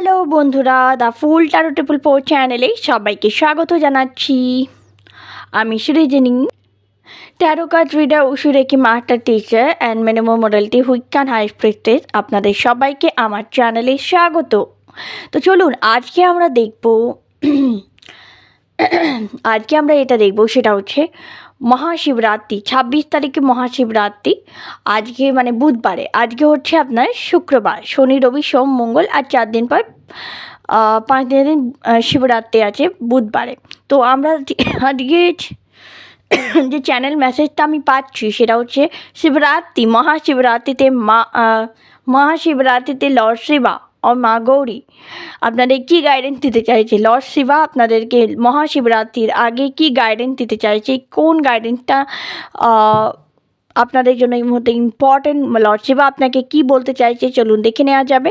Hello বন্ধুরা, the fool tarot triple four চ্যানেলে সবাইকে স্বাগত জানাচ্ছি। আমি Srijini, tarot card reader, Usui Reiki master teacher and minimum modality Wiccan high priestess. আপনাদের সবাইকে আমার চ্যানেলে স্বাগত। তো চলুন আজকে আমরা দেখব এটা দেখব, সেটা হচ্ছে মহাশিবরাত্রি। 26 তারিখে মহাশিবরাত্রি, আজকে মানে বুধবারে। আজকে হচ্ছে আপনার শুক্রবার, শনি রবি সোম মঙ্গল, আর 4 দিন পর 5 দিন শিবরাত্রি আছে বুধবারে। তো আমরা আজকে যে চ্যানেল মেসেজটা আমি পাচ্ছি সেটা হচ্ছে মহাশিবরাত্রিতে লর্ড শিবা ও মা গৌরী আপনাদের কী গাইডেন্স দিতে চাইছে। লর্ড শিবা আপনাদেরকে মহাশিবরাত্রির আগে কী গাইডেন্স দিতে চাইছে, কোন গাইডেন্সটা আপনাদের জন্য এই মুহূর্তে ইম্পর্টেন্ট, লর্ড শিবা আপনাকে কী বলতে চাইছে চলুন দেখে নেওয়া যাবে।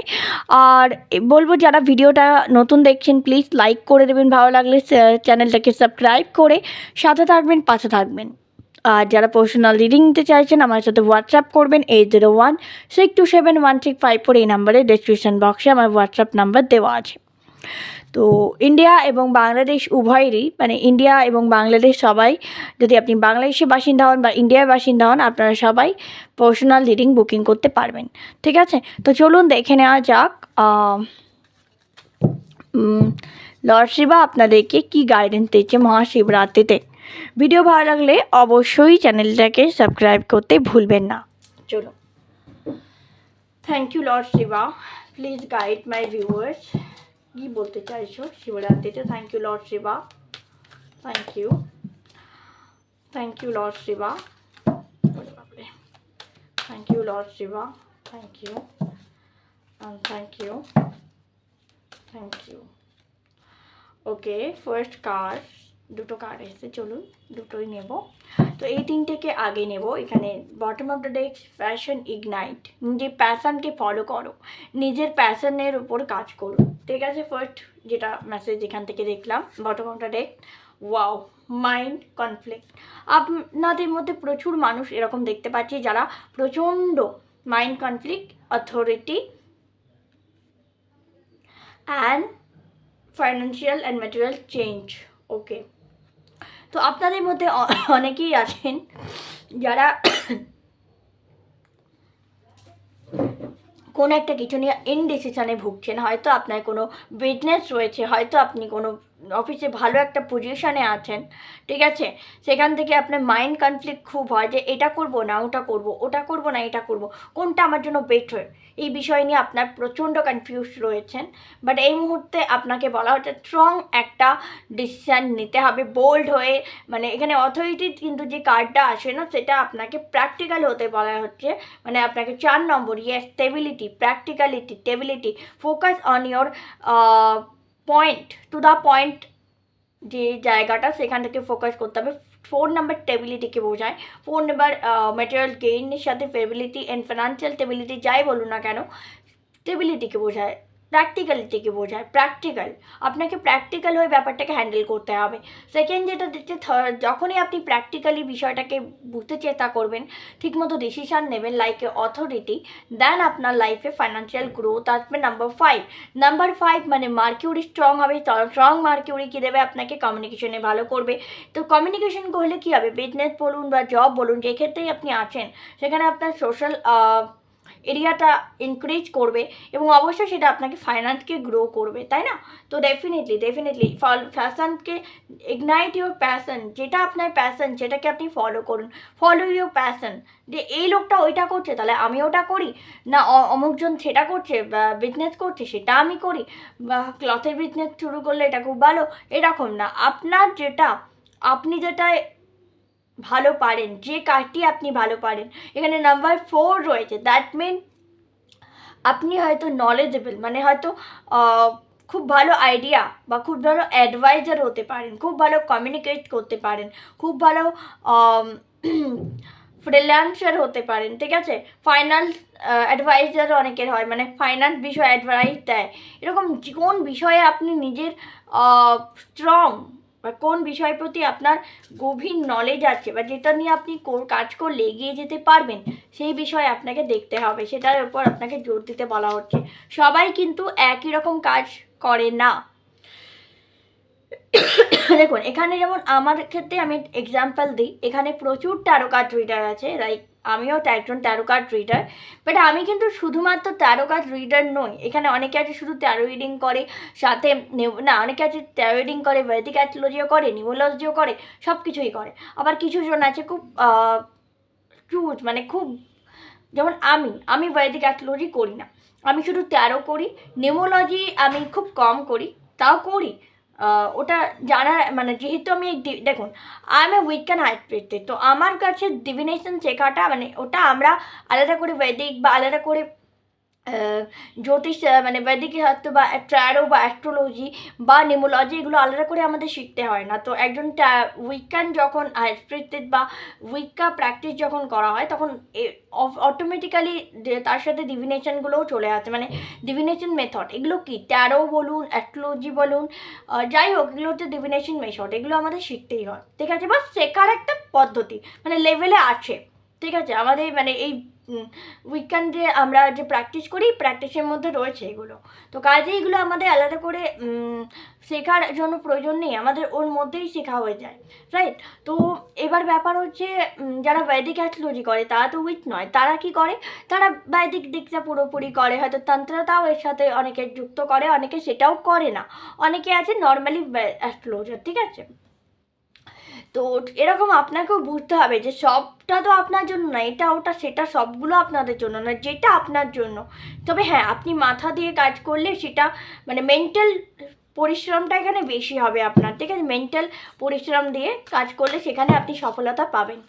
আর বলবো যারা ভিডিওটা নতুন দেখছেন প্লিজ লাইক করে দেবেন, ভালো লাগলে চ্যানেলটাকে সাবস্ক্রাইব করে সাথে থাকবেন, পাশে থাকবেন। আর যারা পার্সোনাল রিডিং নিতে চাইছেন আমার সাথে হোয়াটসঅ্যাপ করবেন 8016271654। এই নাম্বারে ডেসক্রিপশন বক্সে আমার হোয়াটসঅ্যাপ নাম্বার দেওয়া আছে। তো ইন্ডিয়া এবং বাংলাদেশ উভয়েরই, মানে ইন্ডিয়া এবং বাংলাদেশ সবাই, যদি আপনি বাংলাদেশের বাসিন্দা হন বা ইন্ডিয়ার বাসিন্দা হন, আপনারা সবাই পার্সোনাল রিডিং বুকিং করতে পারবেন। ঠিক আছে, তো চলুন দেখে নেওয়া যাক লর্ড শিবা আপনাদেরকে কী গাইডেন্স দিচ্ছে মহাশিবরাত্রিতে। ভিডিও ভালো লাগলে অবশ্যই চ্যানেলটাকে সাবস্ক্রাইব করতে ভুলবেন না। চলুন। Thank you Lord Shiva, please guide my viewers. কী বলতে চাইছো শিবরাত্রিতে? Thank you Lord Shiva, thank you Lord Shiva, thank you Lord Shiva, thank you thank you. Okay, first card, দুটো কার্ড এসেছে, চলুন দুটোই নেব। তো এই তিনটেকে আগে নেব। এখানে bottom of the day, passion ignite, নিজের প্যাশনকে ফলো করো, নিজের প্যাশনের উপর কাজ করো। ঠিক আছে, ফার্স্ট যেটা মেসেজ এখান থেকে দেখলাম bottom of the deck, wow, mind conflict. আপনাদের মধ্যে প্রচুর মানুষ এরকম দেখতে পাচ্ছি যারা প্রচণ্ড mind conflict, authority and financial and material change. Okay, তো আপনাদের মধ্যে অনেকেই আছেন যারা কোনো একটা কিছু নিয়ে ইনডিসিশনে ভুগছেন। হয়তো আপনার কোনো বিজনেস রয়েছে, হয়তো আপনি কোনো অফিসে ভালো একটা পজিশনে আছেন, ঠিক আছে, সেখান থেকে আপনার মাইন্ড কনফ্লিক্ট খুব হয় যে এটা করব না ওটা করব, ওটা করব না এটা করব, কোনটা আমার জন্য বেটার, এই বিষয় নিয়ে আপনার প্রচণ্ড কনফিউজ রয়েছেন। বাট এই মুহূর্তে আপনাকে বলা হচ্ছে স্ট্রং একটা ডিসিশান নিতে হবে, বোল্ড হয়ে। মানে এখানে অথরিটি কিন্তু যে কার্ডটা আসে না, সেটা আপনাকে প্র্যাকটিক্যাল হতে বলা হচ্ছে। মানে আপনাকে 4 নম্বর, yes, stability, practicality, stability, focus on your point, to the point, যে জায়গাটা সেখান থেকে ফোকাস করতে হবে। 4 নাম্বার স্টেবিলিটিকে বোঝায়। 4 নাম্বার ম্যাটেরিয়াল গেইনের সাথে স্টেবিলিটি অ্যান্ড ফিনান্সিয়াল স্টেবিলিটি যাই বলুন না কেন, স্টেবিলিটিকে বোঝায়, প্র্যাকটিক্যালিটিকে বোঝায়। প্র্যাকটিক্যাল, আপনাকে প্র্যাকটিক্যাল হয়ে ব্যাপারটাকে হ্যান্ডেল করতে হবে। সেকেন্ড যেটা দিচ্ছে, যখনই আপনি প্র্যাকটিক্যালি বিষয়টাকে বুঝতে চেষ্টা করবেন, ঠিকমতো ডিসিশান নেবেন লাইক এ অথরিটি, দেন আপনার লাইফে ফাইন্যান্সিয়াল গ্রোথ আসবে। নাম্বার 5 মানে মার্কিউরি স্ট্রং হবে। স্ট্রং মার্কিউরি কী দেবে আপনাকে? কমিউনিকেশনে ভালো করবে। তো কমিউনিকেশন করলে কী হবে? বিজনেস বলুন বা জব বলুন, যে ক্ষেত্রেই আপনি আছেন সেখানে আপনার সোশ্যাল এরিয়াটা ইনক্রিজ করবে এবং অবশ্যই সেটা আপনাকে ফাইন্যান্সকে গ্রো করবে, তাই না? তো ডেফিনেটলি প্যাশনকে, ইগনাইট ইউর প্যাশন, যেটা আপনার প্যাশন সেটাকে আপনি ফলো করুন। ফলো ইউর প্যাশন, যে এই লোকটা ওইটা করছে তাহলে আমি ওটা করি না, অমুকজন সেটা করছে, বিজনেস করছে সেটা আমি করি, বা ক্লথের বিজনেস শুরু করলে এটা খুব ভালো, এরকম না। আপনার যেটা, আপনি যেটায় ভালো পারেন, যে কাজটি আপনি ভালো পারেন, এখানে নাম্বার 4 রয়েছে। দ্যাট মিন আপনি হয়তো নলেজেবল, মানে হয়তো খুব ভালো আইডিয়া বা খুব ভালো অ্যাডভাইজার হতে পারেন, খুব ভালো কমিউনিকেট করতে পারেন, খুব ভালো ফ্রিল্যান্সার হতে পারেন, ঠিক আছে। ফাইন্যান্স অ্যাডভাইজার অনেকের হয়, মানে ফাইন্যান্স বিষয়ে অ্যাডভাইস দেয়। এরকম কোন বিষয়ে আপনি নিজের স্ট্রং, বা কোন বিষয়ের প্রতি আপনার গভীর নলেজ আছে বা যেটা নিয়ে আপনি কাজ করলে এগিয়ে যেতে পারবেন, সেই বিষয়ে আপনাকে দেখতে হবে, সেটার উপর আপনাকে জোর দিতে বলা হচ্ছে। সবাই কিন্তু একই রকম কাজ করে না। দেখুন এখানে যেমন আমার ক্ষেত্রে আমি এক্সাম্পল দিই, এখানে প্রচুর ট্যারো কার্ড রিডার আছে, লাইক আমিও একজন ট্যারো কার্ড রিডার, বাট আমি কিন্তু শুধুমাত্র ট্যারো কার্ড রিডার নই। এখানে অনেকে আছে শুধু ট্যারো রিডিং করে, সাথে না অনেকে আছে ট্যারো রিডিং করে, বৈদিক অ্যাস্ট্রোলজিও করে, নিউমোলজিও করে, সব কিছুই করে। আবার কিছু জন আছে খুব ট্রুথ মানে খুব, যেমন আমি বৈদিক অ্যাস্ট্রোলজি করি না, আমি শুধু ট্যারো করি। নিউমোলজি আমি খুব কম করি, তাও করি। ওটা জানা মানে যেহেতু আমি দেখুন I M A weekend hybrid, তো আমার কাছে ডিভিনেশন শেখাটা মানে ওটা আমরা আলাদা করে বৈদিক বা আলাদা করে জ্যোতিষ মানে বৈদিক শাস্ত্র বা ট্র্যারো বা অ্যাস্ট্রোলজি বা নিউমোলজি এগুলো আলাদা করে আমাদের শিখতে হয় না। তো একজন উইকেন্ড যখন হাইব্রিড বা উইকা প্র্যাকটিস যখন করা হয় তখন অটোমেটিক্যালি তার সাথে ডিভিনেশনগুলোও চলে আসে, মানে ডিভিনেশন মেথড। এগুলো কি ট্যারো বলুন, অ্যাস্ট্রোলজি বলুন, যাই হোক এগুলো হচ্ছে ডিভিনেশন মেথড, এগুলো আমাদের শিখতেই হয়, ঠিক আছে। বা শেখার একটা পদ্ধতি মানে লেভেলে আছে, ঠিক আছে। আমাদের মানে এই উইকেন্ডে আমরা যে প্র্যাকটিস করি প্র্যাকটিসের মধ্যে রয়েছে এগুলো। তো কাজে এগুলো আমাদের আলাদা করে শেখার জন্য প্রয়োজন নেই, আমাদের ওর মধ্যেই শেখা হয়ে যায়, রাইট। তো এবার ব্যাপার হচ্ছে যারা বৈদিক অ্যাস্ট্রোলজি করে তারা তো উইক নয়, তারা কি করে, তারা বৈদিক দিকটা পুরোপুরি করে, হয়তো তন্ত্রটাও এর সাথে অনেকে যুক্ত করে, অনেকে সেটাও করে না, অনেকে আছে নর্মালি অ্যাস্ট্রোলজার, ঠিক আছে। তো এরকম আপনাকেও বুঝতে হবে যে সবটা তো আপনার জন্য না, এটা ওটা সেটা সবগুলো আপনাদের জন্য না, যেটা আপনার জন্য। তবে হ্যাঁ আপনি মাথা দিয়ে কাজ করলে সেটা মানে মেন্টাল পরিশ্রমটা এখানে বেশি হবে আপনার, ঠিক আছে। মেন্টাল পরিশ্রম দিয়ে কাজ করলে সেখানে আপনি সফলতা পাবেন।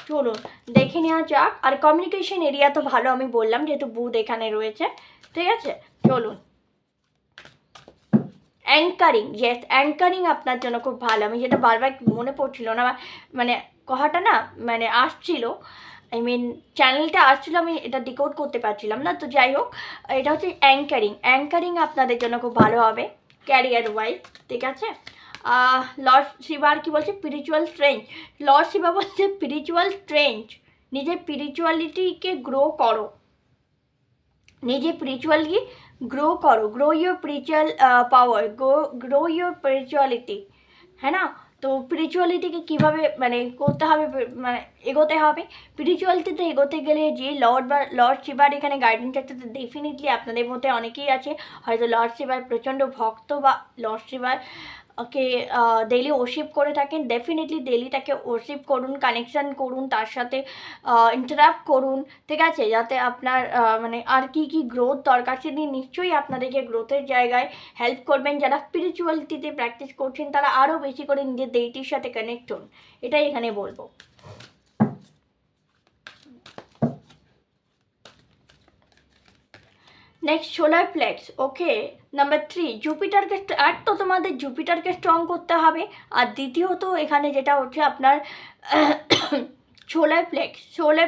চলুন দেখে নেওয়া যাক। আর কমিউনিকেশন এরিয়া তো ভালো আমি বললাম, যেহেতু বুধ এখানে রয়েছে, ঠিক আছে। চলুন অ্যাঙ্কারিং, ইয়েস অ্যাঙ্কারিং আপনার জন্য খুব ভালো। আমি যেটা বারবার মনে পড়ছিল না, মানে কথাটা না মানে আসছিল, আই মিন চ্যানেলটা আসছিলো, আমি এটা ডিকোড করতে পারছিলাম না। তো যাই হোক এটা হচ্ছে অ্যাঙ্কারিং। অ্যাঙ্কারিং আপনাদের জন্য খুব ভালো হবে ক্যারিয়ার ওয়াইজ, ঠিক আছে। লর্ড শিবার কি বলছে, স্পিরিচুয়াল স্ট্রেঞ্জ। লর্ড শিবা বলছে স্পিরিচুয়াল স্ট্রেঞ্জ, নিজের স্পিরিচুয়ালিটিকে গ্রো করো, নিজে স্পিরিচুয়ালি গ্রো করো, grow your spiritual power, grow your spirituality, হ্যাঁ না। তো স্পিরিচুয়ালিটিকে কীভাবে মানে করতে হবে, মানে এগোতে হবে। স্পিরিচুয়ালিটিতে এগোতে গেলে যে লর্ড শিবার এখানে গাইডেন্স আছে, তো ডেফিনেটলি আপনাদের মধ্যে অনেকেই আছে হয়তো লর্ড শিবার প্রচণ্ড ভক্ত বা লর্ড শিবার কে ডেলি ওরশিপ করে থাকেন। ডেফিনেটলি ডেলি তাকে ওরশিপ করুন, কানেকশান করুন, তার সাথে ইন্টারাক্ট করুন, ঠিক আছে, যাতে আপনার মানে আর কি কি গ্রোথ দরকার সেটি নিশ্চয়ই আপনাদেরকে গ্রোথের জায়গায় হেল্প করবেন। যারা স্পিরিচুয়ালিটিতে প্র্যাকটিস করছেন তারা আরও বেশি করে নিজের দেইটির সাথে কানেক্ট হন, এটাই এখানে বলবো। নেক্সট সোলার প্লেক্স, ওকে। নাম্বার 3 জুপিটারকে, এক তো তোমাদের জুপিটারকে স্ট্রং করতে হবে, আর দ্বিতীয়ত এখানে যেটা হচ্ছে আপনার সোলার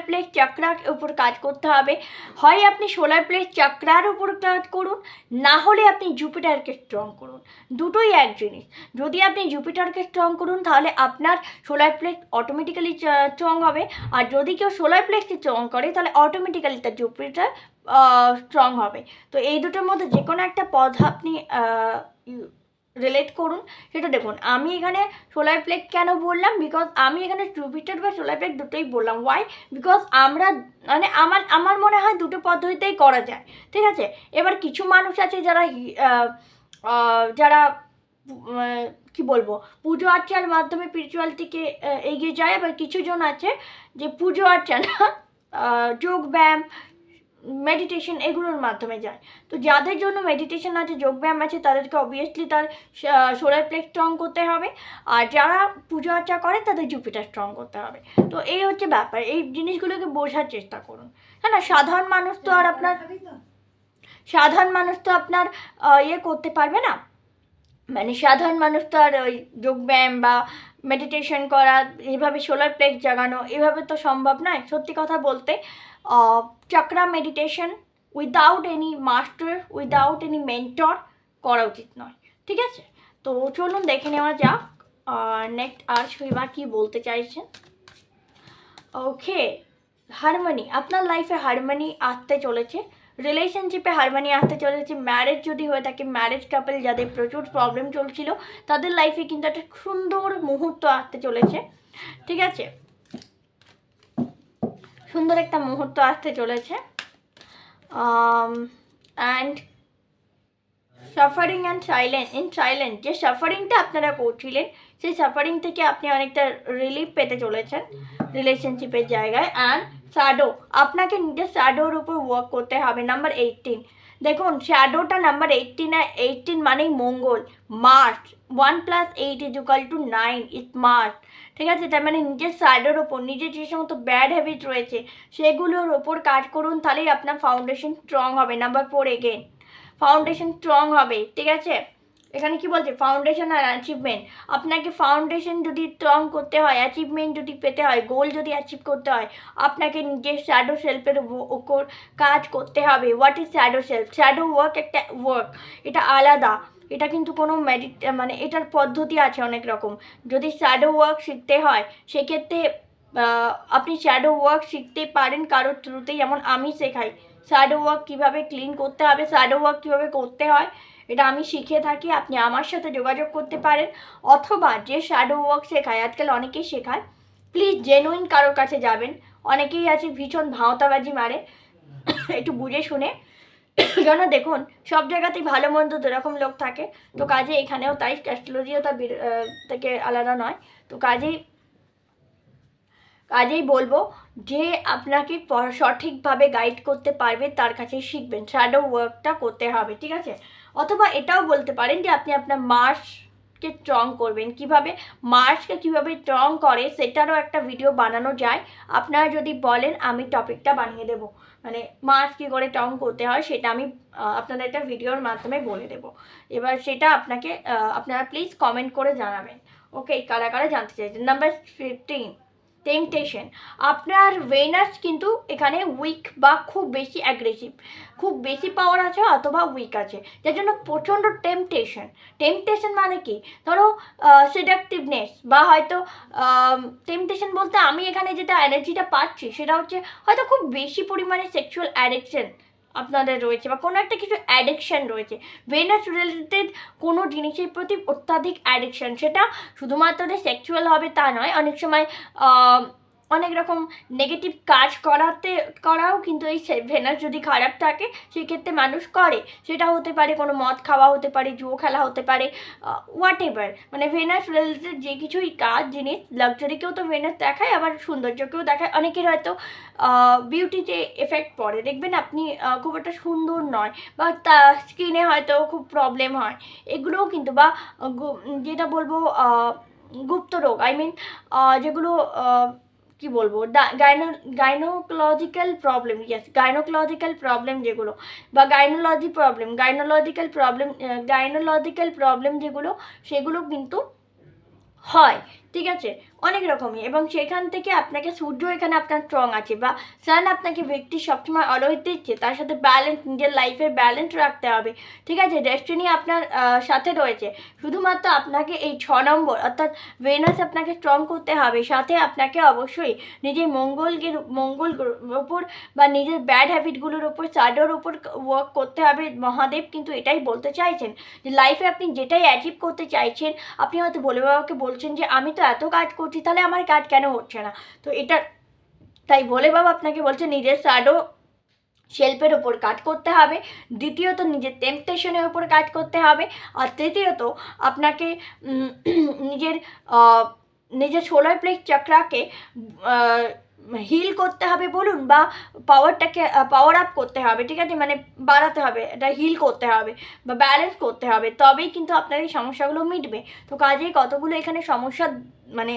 প্লেক্স চক্রার উপর কাজ করতে হবে। হয় আপনি সোলার প্লেক্স চক্রার উপর কাজ করুন, না হলে আপনি জুপিটারকে স্ট্রং করুন, দুটোই এক জিনিস। যদি আপনি জুপিটারকে স্ট্রং করুন তাহলে আপনার সোলার প্লেক্স অটোমেটিক্যালি স্ট্রং হবে, আর যদি কেউ সোলার প্লেক্সকে স্ট্রং করে তাহলে অটোমেটিক্যালি তার জুপিটার স্ট্রং হবে। তো এই দুটোর মধ্যে যে কোনো একটা পদ আপনি রিলেট করুন। সেটা দেখুন আমি এখানে সোলার প্লেক্স কেন বললাম, বিকজ আমি এখানে জুপিটার বা সোলার প্লেক্স দুটোই বললাম। ওয়াই, বিকজ আমরা মানে আমার মনে হয় দুটো পদ্ধতিতেই করা যায়, ঠিক আছে। এবার কিছু মানুষ আছে যারা যারা কি বলবো পুজো আর্চার মাধ্যমে স্পিরিচুয়ালিটিকে এগিয়ে যায়, আবার কিছু জন আছে যে পুজো আর্চা না যোগ ব্যায়াম মেডিটেশন এগুলোর মাধ্যমে যায়। তো যাদের জন্য মেডিটেশন আছে, যোগব্যায়াম আছে, তাদেরকে অবভিয়াসলি তার সোলার প্লেক্স স্ট্রং করতে হবে, আর যারা পুজো আর্চা করে তাদের জুপিটার স্ট্রং করতে হবে। তো এই হচ্ছে ব্যাপার, এই জিনিসগুলোকে বোঝার চেষ্টা করুন, হ্যাঁ না। সাধারণ মানুষ তো আপনার ইয়ে করতে পারবে না, মানে সাধারণ মানুষ তো আর ওই যোগব্যায়াম বা মেডিটেশন করা, এভাবে সোলার প্লেক্স জাগানো এভাবে তো সম্ভব নয়। সত্যি কথা বলতে chakra meditation without any master, without any mentor করা উচিত নয়, ঠিক আছে। তো চলুন দেখে নেওয়া যাক নেক্সট আর শৈবা কি বলতে চাইছেন? ওকে, হারমোনি, আপনার লাইফে হারমোনি আসতে চলেছে, রিলেশনশিপে হারমোনি আসতে চলেছে। ম্যারেজ যদি হয়ে থাকে, ম্যারেজ কাপল যাদের প্রচুর প্রবলেম চলছিল তাদের লাইফে কিন্তু একটা সুন্দর মুহূর্ত আসতে চলেছে, ঠিক আছে, সুন্দর একটা মুহূর্ত আসতে চলেছে। অ্যান্ড সাফারিং অ্যান্ড সাইলেন্ট যে সাফারিংটা আপনারা করছিলেন সেই সাফারিং থেকে আপনি অনেকটা রিলিফ পেতে চলেছেন রিলেশনশিপের জায়গায়। অ্যান্ড শ্যাডো, আপনাকে নিজের শ্যাডোর উপর ওয়ার্ক করতে হবে। নাম্বার 18, দেখুন শ্যাডোটা নাম্বার 18 মানেই মঙ্গল, মার্চ, 1+8 = 9, ইটস মার্চ, ঠিক আছে। তার মানে নিজের শ্যাডোর ওপর, নিজের যে সমস্ত ব্যাড হ্যাবিট রয়েছে সেগুলোর ওপর কাজ করুন, তাহলেই আপনার ফাউন্ডেশন স্ট্রং হবে। নাম্বার 4 এগেন, ফাউন্ডেশন স্ট্রং হবে, ঠিক আছে। এখানে কি বলছে, ফাউন্ডেশন আর অ্যাচিভমেন্ট, আপনাকে ফাউন্ডেশন যদি স্ট্রং করতে হয়, অ্যাচিভমেন্ট যদি পেতে হয়, গোল যদি অ্যাচিভ করতে হয়, আপনাকে নিজের শ্যাডো সেলফের উপর কাজ করতে হবে। What is shadow self? Shadow work একটা ওয়ার্ক, এটা আলাদা, এটা কিন্তু কোনো মানে এটার পদ্ধতি আছে অনেক রকম। যদি শ্যাডো ওয়ার্ক শিখতে হয় সেক্ষেত্রে আপনি শ্যাডো ওয়ার্ক শিখতে পারেন কারোর থ্রুতেই, যেমন আমি শেখাই শ্যাডো ওয়ার্ক কীভাবে ক্লিন করতে হবে, শ্যাডো ওয়ার্ক কীভাবে করতে হয়, এটা আমি শিখে থাকি। আপনি আমার সাথে যোগাযোগ করতে পারেন, অথবা যে শ্যাডো ওয়ার্ক শেখায়, আজকাল অনেকেই শেখায়, প্লিজ জেনুইন কারোর কাছে যাবেন। অনেকেই আছে ভীষণ ভাঁওতাবাজি মারে, একটু বুঝে শুনে, কেন দেখুন সব জায়গাতেই ভালো মন্দ দুরকম লোক থাকে, তো কাজে এখানেও তাই, অ্যাস্ট্রোলজিও তার থেকে আলাদা নয়। তো কাজেই বলবো যে আপনাকে সঠিকভাবে গাইড করতে পারবে তার কাছে শিখবেন, শ্যাডো ওয়ার্কটা করতে হবে, ঠিক আছে। অথবা এটাও বলতে পারেন যে আপনি আপনার মার্সকে স্ট্রং করবেন, কিভাবে মার্সকে কিভাবে স্ট্রং করে সেটারও একটা ভিডিও বানানো যায়। আপনারা যদি বলেন আমি টপিকটা বানিয়ে দেবো, মানে মার্স কী করে স্ট্রং করতে হয় সেটা আমি আপনাদের একটা ভিডিওর মাধ্যমে বলে দেবো। এবার সেটা আপনারা প্লিজ কমেন্ট করে জানাবেন। ওকে, কারা কারা জানতে চাইছেন। নাম্বার 15, টেম্পটেশন, আপনার ভেনাস কিন্তু এখানে উইক বা খুব বেশি অ্যাগ্রেসিভ, খুব বেশি পাওয়ার আছে অথবা উইক আছে, যার জন্য প্রচণ্ড টেম্পটেশন মানে কি, ধরো সেডাকটিভনেস, বা হয়তো টেম্পটেশন বলতে আমি এখানে যেটা এনার্জিটা পাচ্ছি সেটা হচ্ছে হয়তো খুব বেশি পরিমাণে সেক্সুয়াল অ্যাডিকশন আপনাদের রয়েছে, বা কোনো একটা কিছু অ্যাডিকশান রয়েছে, ভেনাস রিলেটেড কোনো জিনিসের প্রতি অত্যাধিক অ্যাডিকশান, সেটা শুধুমাত্র যে সেক্সুয়াল হবে তা নয়, অনেক সময় অনেক রকম নেগেটিভ কাজ করাও কিন্তু এই ভেনাস যদি খারাপ থাকে সেক্ষেত্রে মানুষ করে। সেটা হতে পারে কোনো মদ খাওয়া, হতে পারে জুয়ো খেলা, হতে পারে হোয়াট এভার, মানে ভেনাস রিলেটেড যে কিছুই কাজ জিনিস, লাক্সারিকেও তো ভেনাস দেখায়, আবার সৌন্দর্যকেও দেখায়। অনেকের হয়তো বিউটিতে এফেক্ট পড়ে, দেখবেন আপনি খুব একটা সুন্দর নয়, বা স্কিনে হয়তো খুব প্রবলেম হয়, এগুলোও কিন্তু, বা যেটা বলবো গুপ্ত রোগ, যেগুলো কি বলবো, গাইনোকোলজিক্যাল প্রবলেম যেগুলো, বা গাইনোলজিক্যাল প্রবলেম যেগুলো, সেগুলো কিন্তু হয়, ঠিক আছে, অনেক রকমই। এবং সেখান থেকে আপনাকে সূর্য এখানে আপনার স্ট্রং আছে, বা সান আপনাকে ব্যক্তি সবসময় অলওয়েজ দিচ্ছে, তার সাথে ব্যালেন্স, নিজের লাইফের ব্যালেন্স রাখতে হবে, ঠিক আছে। ডেস্টিনি আপনার সাথে রয়েছে, শুধুমাত্র আপনাকে এই 6 নম্বর অর্থাৎ ভেনাস আপনাকে স্ট্রং করতে হবে, সাথে আপনাকে অবশ্যই নিজের মঙ্গল ওপর বা নিজের ব্যাড হ্যাবিটগুলোর ওপর, শ্যাডোর ওপর ওয়ার্ক করতে হবে। মহাদেব কিন্তু এটাই বলতে চাইছেন যে লাইফে আপনি যেটাই অ্যাচিভ করতে চাইছেন, আপনি হয়তো ভোলে বাবাকে বলছেন যে আমি তো এত কাজ করছি, তাহলে আমার কাজ কেন হচ্ছে না, তো এটা তাই ভোলে বাবা আপনাকে বলছে নিজের শ্যাডো সেলফের ওপর কাজ করতে হবে, দ্বিতীয়ত নিজের টেম্পটেশনের ওপর কাজ করতে হবে, আর তৃতীয়ত আপনাকে নিজের সোলার প্লেক্স চক্রাকে হিল করতে হবে বলুন, বা পাওয়ার আপ করতে হবে, ঠিক আছে, মানে বাড়াতে হবে, এটা হিল করতে হবে বা ব্যালেন্স করতে হবে, তবেই কিন্তু আপনার এই সমস্যাগুলো মিটবে। তো কাজেই কতগুলো এখানে সমস্যা, মানে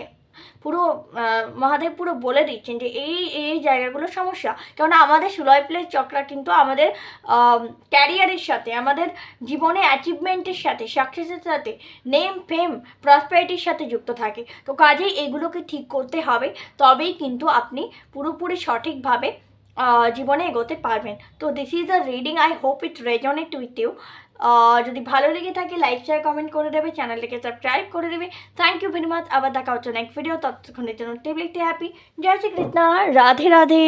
পুরো মহাদেব পুরো বলে দিচ্ছেন যে এই জায়গাগুলো সমস্যা, কেননা আমাদের সোলার প্লেক্স চক্রা কিন্তু আমাদের ক্যারিয়ারের সাথে, আমাদের জীবনে অ্যাচিভমেন্টের সাথে, সাকসেসের সাথে, নেম ফেম প্রসপারিটির সাথে যুক্ত থাকে। তো কাজেই এগুলোকে ঠিক করতে হবে, তবেই কিন্তু আপনি পুরোপুরি সঠিকভাবে জীবনে এগোতে পারবেন। তো this is a reading, I hope it resonate with you. যদি ভালো লেগে থাকে লাইক শেয়ার কমেন্ট করে দেবে, চ্যানেলটিকে সাবস্ক্রাইব করে দেবে। Thank you very much. আবার দেখা হচ্ছে নেক্সট ভিডিও, ততক্ষণের জন্য টেবলিতে হ্যাপি। জয় শ্রী কৃষ্ণ, রাধে রাধে।